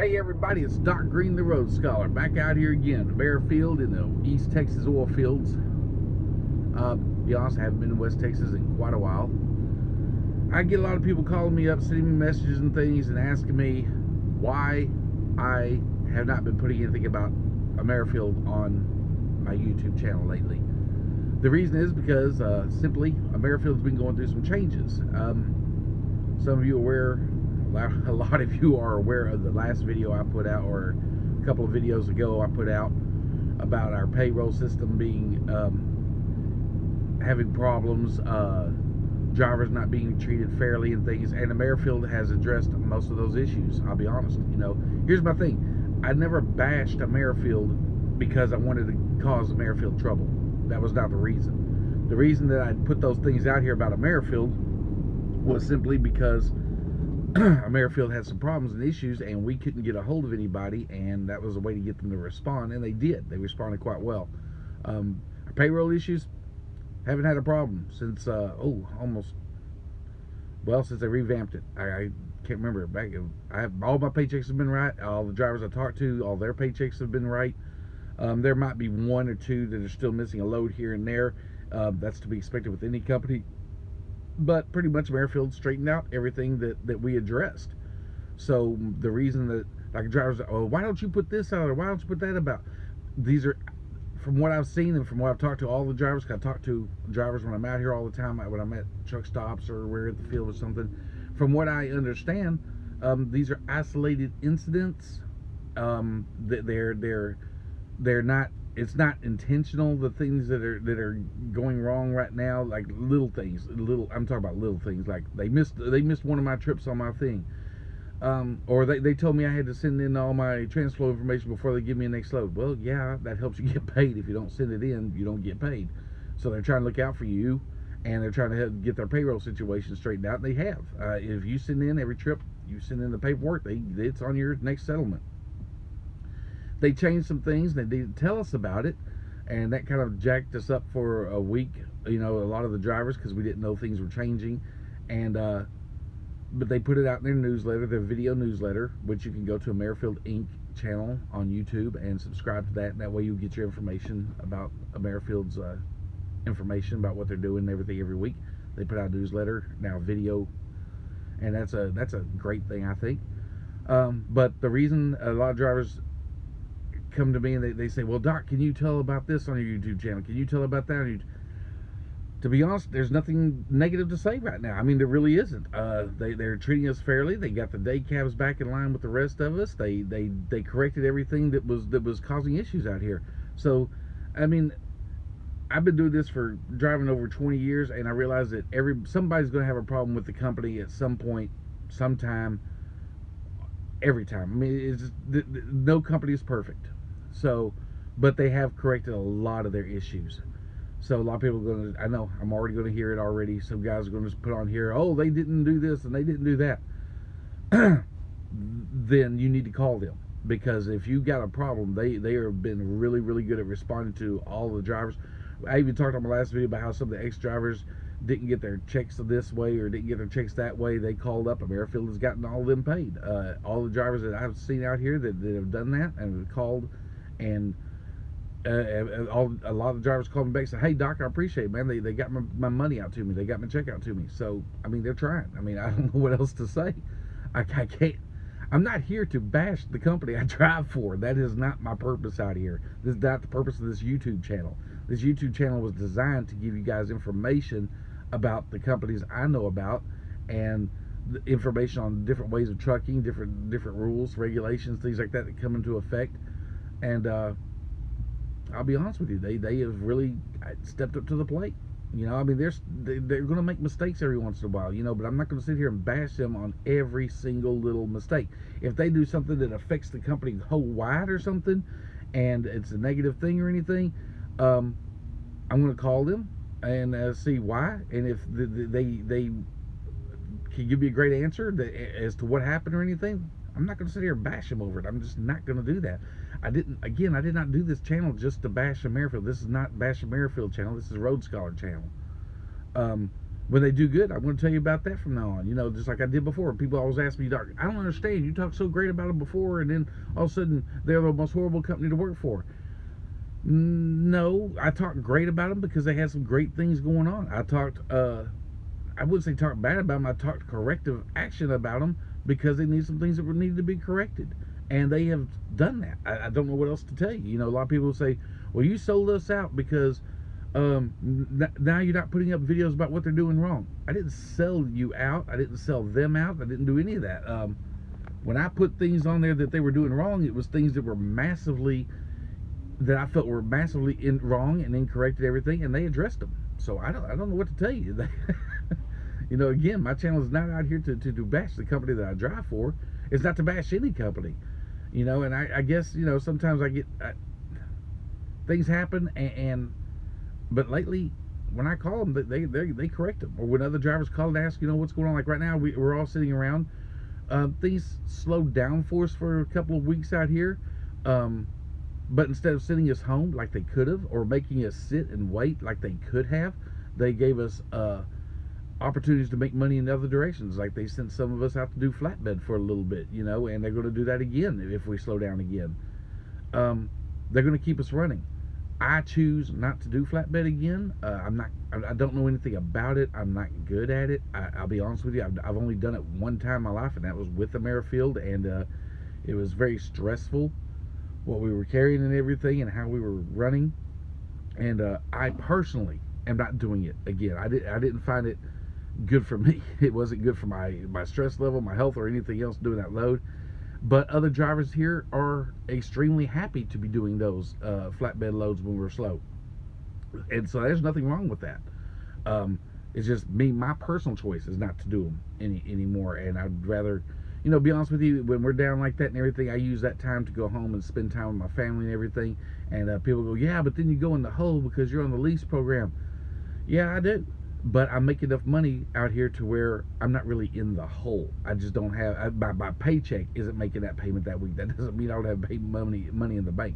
Hey everybody, it's Doc Green, the Road Scholar, back out here again, Amerifield in the East Texas oil fields. To be honest, I haven't been in West Texas in quite a while. I get a lot of people calling me up, sending me messages and things, and asking me why I have not been putting anything about Amerifield on my YouTube channel lately. The reason is because simply Amerifield's been going through some changes. Some of you are aware. A lot of you are aware of the last video I put out, or a couple of videos ago I put out, about our payroll system being having problems, drivers not being treated fairly and things, and Amerifield has addressed most of those issues. I'll be honest, here's my thing. I never bashed Amerifield because I wanted to cause Amerifield trouble. That was not the reason. The reason that I put those things out here about Amerifield was simply because Amerifield had some problems and issues, and we couldn't get a hold of anybody, and that was a way to get them to respond, and they did. They responded quite well. Our payroll issues, haven't had a problem since since they revamped it. I can't remember. All my paychecks have been right. All the drivers I talked to, all their paychecks have been right. There might be one or two that are still missing a load here and there. That's to be expected with any company. But pretty much Amerifield straightened out everything that we addressed. So the reason that, like, drivers, why don't you put this out, or why don't you put that about? These are, from what I've seen and from what I've talked to all the drivers, 'cause I talk to drivers when I'm out here all the time, when I'm at truck stops or we're at the field or something. From what I understand, these are isolated incidents. They're not. It's not intentional. The things that are going wrong right now, like little things. I'm talking about little things, like they missed one of my trips on my thing, or they told me I had to send in all my transfer information before they give me a next load. Well, yeah, that helps you get paid. If you don't send it in, you don't get paid. So they're trying to look out for you, and they're trying to get their payroll situation straightened out. And they have. If you send in every trip, you send in the paperwork, it's on your next settlement. They changed some things. They didn't tell us about it, and that kind of jacked us up for a week. A lot of the drivers, because we didn't know things were changing, and but they put it out in their newsletter, their video newsletter, which you can go to Amerifield Inc. channel on YouTube and subscribe to that. And that way you get your information about Amerifield's information about what they're doing and everything every week. They put out a newsletter, now video, and that's a great thing, I think. But the reason a lot of drivers come to me and they say, well, Doc, can you tell about this on your YouTube channel? Can you tell about that on YouTube? To be honest, there's nothing negative to say right now. I mean, there really isn't. They're treating us fairly. They got the day cabs back in line with the rest of us. They corrected everything that was causing issues out here. So, I mean, I've been doing this for driving over 20 years, and I realize that somebody's going to have a problem with the company at some point, sometime, every time. I mean, it's just, no company is perfect. So, but they have corrected a lot of their issues. So a lot of people are going to, I know, I'm already going to hear it already. Some guys are going to just put on here, oh, they didn't do this and they didn't do that. Then you need to call them, because if you got a problem, they have been really, really good at responding to all the drivers. I even talked on my last video about how some of the ex-drivers didn't get their checks this way or didn't get their checks that way. They called up. Amerifield has gotten all of them paid. All the drivers that I've seen out here that have done that and have called, and a lot of drivers called me back and said, hey, Doc, I appreciate it, man. They got my money out to me. They got my check out to me. So, I mean, they're trying. I mean, I don't know what else to say. I can't. I'm not here to bash the company I drive for. That is not my purpose out here. This is not the purpose of this YouTube channel. This YouTube channel was designed to give you guys information about the companies I know about, and the information on different ways of trucking, different rules, regulations, things like that come into effect. And I'll be honest with you, they have really stepped up to the plate. I mean, they're going to make mistakes every once in a while, but I'm not going to sit here and bash them on every single little mistake. If they do something that affects the company whole wide or something, and it's a negative thing or anything, I'm going to call them and see why, and if they can give me a great answer as to what happened or anything. I'm not going to sit here and bash them over it. I'm just not going to do that. I did not do this channel just to bash Amerifield. This is not Bash Amerifield channel. This is Road Scholar channel. When they do good, I'm going to tell you about that from now on. Just like I did before. People always ask me, Doc, I don't understand. You talked so great about them before, and then all of a sudden they're the most horrible company to work for. No, I talked great about them because they had some great things going on. I wouldn't say talk bad about them. I talked corrective action about them because they need some things that needed to be corrected. And they have done that. I don't know what else to tell you. A lot of people say, well, you sold us out because now you're not putting up videos about what they're doing wrong. I didn't sell you out. I didn't sell them out. I didn't do any of that. When I put things on there that they were doing wrong, it was things that I felt were massively wrong and incorrect and everything, and they addressed them. So I don't know what to tell you. Again, my channel is not out here to bash the company that I drive for. It's not to bash any company. And I guess, sometimes I get things happen, but lately when I call them, they correct them. Or when other drivers call and ask, what's going on. Like right now, we're all sitting around. Things slowed down for us for a couple of weeks out here. But instead of sending us home like they could have, or making us sit and wait like they could have, they gave us opportunities to make money in other directions. Like they sent some of us out to do flatbed for a little bit, and they're going to do that again if we slow down again. They're going to keep us running. I choose not to do flatbed again. I don't know anything about it. I'm not good at it. I'll be honest with you. I've only done it one time in my life, and that was with Amerifield, and it was very stressful, what we were carrying and everything, and how we were running. And I personally am not doing it again. I didn't find it good for me. It wasn't good for my stress level, my health, or anything else doing that load. But other drivers here are extremely happy to be doing those flatbed loads when we're slow. And so there's nothing wrong with that. It's just me, my personal choice is not to do them anymore. And I'd rather, be honest with you, when we're down like that and everything, I use that time to go home and spend time with my family and everything. And people go, yeah, but then you go in the hole because you're on the lease program. Yeah, I do. But I make enough money out here to where I'm not really in the hole. I just don't have, my paycheck isn't making that payment that week. That doesn't mean I don't have money in the bank.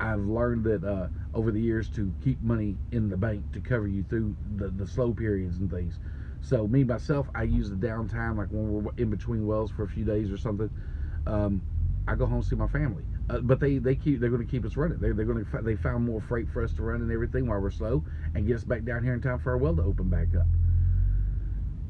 I've learned that over the years to keep money in the bank to cover you through the slow periods and things. So me, myself, I use the downtime, like when we're in between wells for a few days or something, I go home and see my family. But they're going to keep us running. They found more freight for us to run and everything while we're slow, and get us back down here in time for our well to open back up.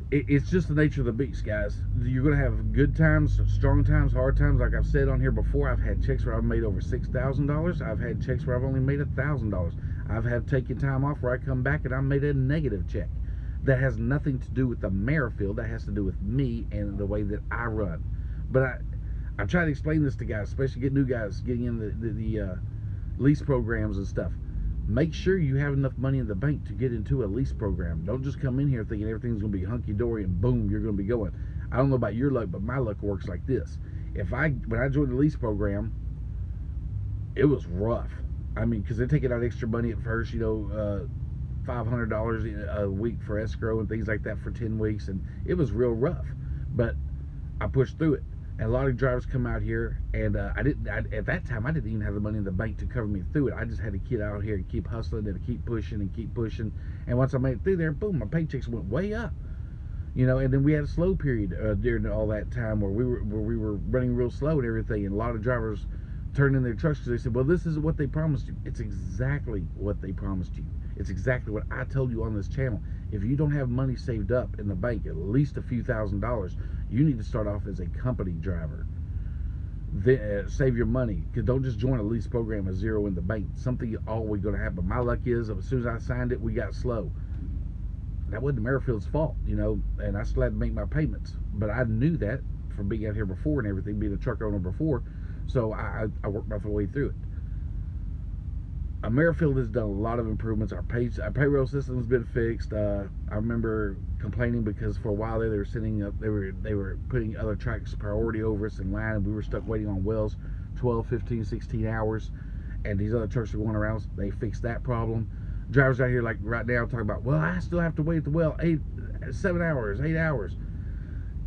It's just the nature of the beast, guys. You're going to have good times, strong times, hard times. Like I've said on here before, I've had checks where I've made over $6,000. I've had checks where I've only made $1,000. I've had taken time off where I come back and I made a negative check. That has nothing to do with the Amerifield. That has to do with me and the way that I run. But I try to explain this to guys, especially get new guys getting in the lease programs and stuff. Make sure you have enough money in the bank to get into a lease program. Don't just come in here thinking everything's going to be hunky-dory and boom, you're going to be going. I don't know about your luck, but my luck works like this. When I joined the lease program, it was rough. I mean, because they're taking out extra money at first, $500 a week for escrow and things like that for 10 weeks, and it was real rough. But I pushed through it. And a lot of drivers come out here, and at that time, I didn't even have the money in the bank to cover me through it. I just had to get out here and keep hustling and keep pushing and keep pushing. And once I made it through there, boom, my paychecks went way up. And then we had a slow period during all that time where we were running real slow and everything. And a lot of drivers turned in their trucks because they said, well, this is what they promised you. It's exactly what they promised you. It's exactly what I told you on this channel. If you don't have money saved up in the bank, at least a few $1,000s, you need to start off as a company driver. Save your money. Don't just join a lease program at zero in the bank. Something always going to happen. My luck is, as soon as I signed it, we got slow. That wasn't Amerifield's fault, and I still had to make my payments. But I knew that from being out here before and everything, being a truck owner before, so I worked my way through it. Amerifield has done a lot of improvements. Our payroll system has been fixed. I remember complaining because for a while there, they were putting other trucks priority over us in line, and we were stuck waiting on wells 12, 15, 16 hours, and these other trucks are going around us. They fixed that problem. Drivers out here like right now talking about, well, I still have to wait at the well 7 hours, 8 hours.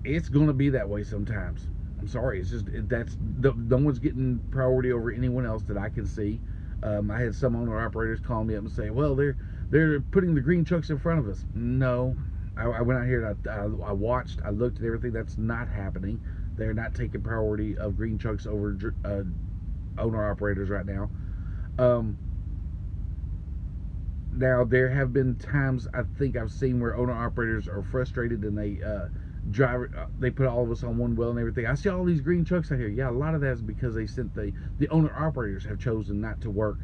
It's going to be that way sometimes. I'm sorry. It's just no one's getting priority over anyone else that I can see. I had some owner operators call me up and say, well, they're putting the green trucks in front of us. No, I went out here and I watched, I looked at everything. That's not happening. They're not taking priority of green trucks over owner operators right now. Um, Now there have been times I think I've seen where owner operators are frustrated and they put all of us on one well and everything. I see all these green trucks out here. Yeah, a lot of that is because they sent the owner operators have chosen not to work,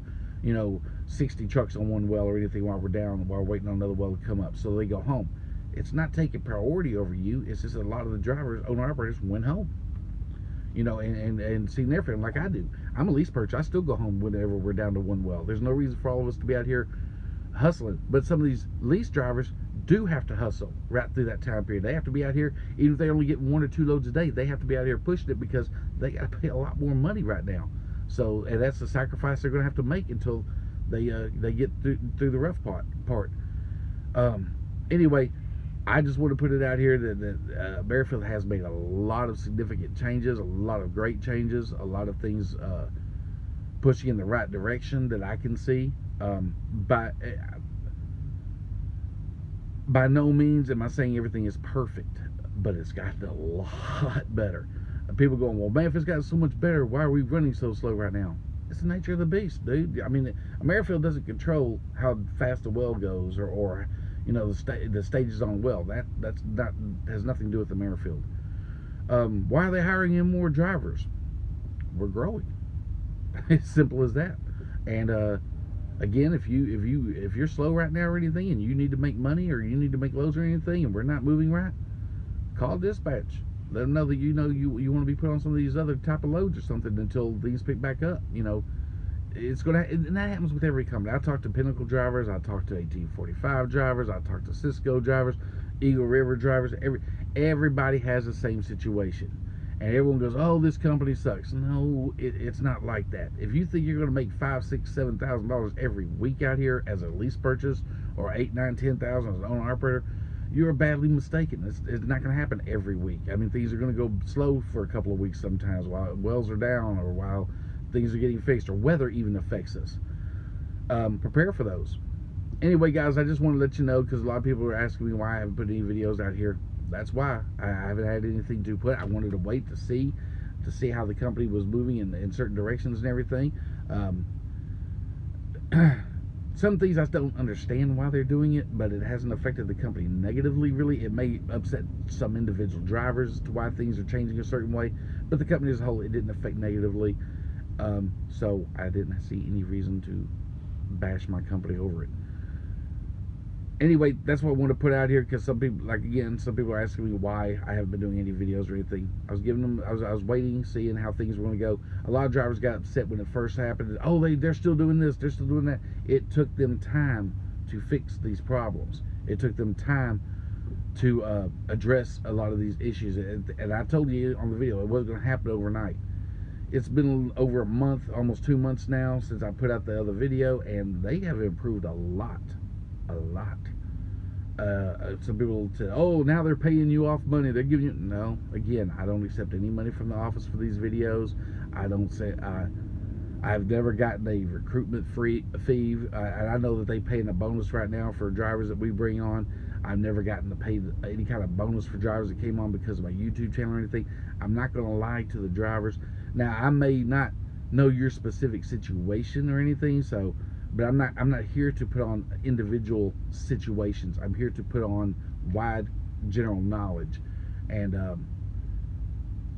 60 trucks on one well or anything while we're down, while we're waiting on another well to come up, so they go home. It's not taking priority over you. It's just a lot of the drivers, owner operators, went home. And seen their family like I do. I'm a lease purchase. I still go home whenever we're down to one well. There's no reason for all of us to be out here hustling. But some of these lease drivers do have to hustle right through that time period. They have to be out here, even if they only get 1 or 2 loads a day, they have to be out here pushing it because they got to pay a lot more money right now. So, and that's the sacrifice they're going to have to make until they get through the rough part. Anyway, I just want to put it out here that Amerifield has made a lot of significant changes, a lot of great changes, a lot of things pushing in the right direction that I can see. By no means am I saying everything is perfect, but it's gotten a lot better. People going, well, man, if it's gotten so much better, why are we running so slow right now? It's the nature of the beast, dude. I mean, Amerifield doesn't control how fast the well goes or the stages on a well. That's not, has nothing to do with Amerifield. Why are they hiring in more drivers? We're growing. It's simple as that. And again, if you're slow right now or anything, and you need to make money or you need to make loads or anything, and we're not moving right, call dispatch. Let them know that you want to be put on some of these other type of loads or something until things pick back up. It's gonna, and that happens with every company. I talk to Pinnacle drivers, I talk to 1845 drivers, I talk to Cisco drivers, Eagle River drivers. Everybody has the same situation, and everyone goes, "Oh, this company sucks." No, it's not like that. If you think you're going to make $5,000, $6,000, $7,000 every week out here as a lease purchase, or $8,000, $9,000, $10,000 as an owner operator, you're badly mistaken. It's not going to happen every week. I mean, things are going to go slow for a couple of weeks sometimes while wells are down or while things are getting fixed or weather even affects us. Prepare for those. Anyway, guys, I just want to let you know because a lot of people are asking me why I haven't put any videos out here. That's why I haven't had anything to put. I wanted to wait to see how the company was moving in certain directions and everything. Some things I don't understand why they're doing it, but it hasn't affected the company negatively, really. It may upset some individual drivers as to why things are changing a certain way, but the company as a whole, it didn't affect negatively. So I didn't see any reason to bash my company over it. Anyway, that's what I want to put out here because some people are asking me why I haven't been doing any videos or anything. I was waiting, seeing how things were going to go. A lot of drivers got upset when it first happened. Oh, they're still doing this, they're still doing that. It took them time to fix these problems. It took them time to address a lot of these issues. And I told you on the video, it wasn't going to happen overnight. It's been over a month, almost 2 months now since I put out the other video, and they have improved a lot. Some people say, oh, now they're paying you off money, they're giving you, no, again, I don't accept any money from the office for these videos. I've never gotten a recruitment fee, and I know that they paying a bonus right now for drivers that we bring on. I've never gotten to pay any kind of bonus for drivers that came on because of my YouTube channel or anything. I'm not going to lie to the drivers. Now, I may not know your specific situation or anything, but I'm not here to put on individual situations. I'm here to put on wide general knowledge, and I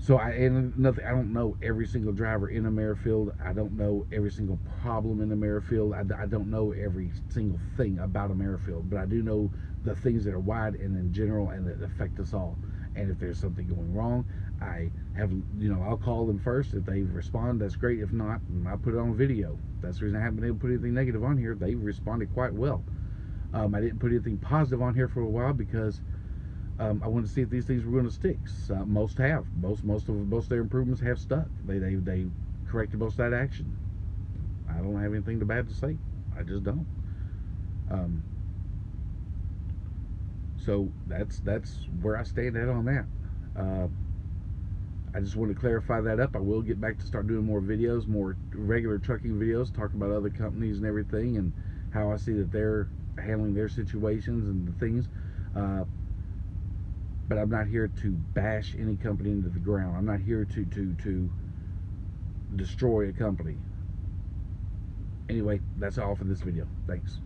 don't know every single driver in Amerifield. I don't know every single problem in Amerifield. I don't know every single thing about Amerifield, but I do know the things that are wide and in general and that affect us all. And if there's something going wrong, I'll call them first. If they respond, that's great. If not, I'll put it on video. That's the reason I haven't been able to put anything negative on here. They've responded quite well. I didn't put anything positive on here for a while because I wanted to see if these things were going to stick. Most have. Most of their improvements have stuck. They corrected most of that action. I don't have anything bad to say. I just don't. So that's where I stand at on that. I just want to clarify that up. I will get back to start doing more videos, more regular trucking videos, talking about other companies and everything, and how I see that they're handling their situations and the things. but I'm not here to bash any company into the ground. I'm not here to destroy a company. Anyway, that's all for this video. Thanks.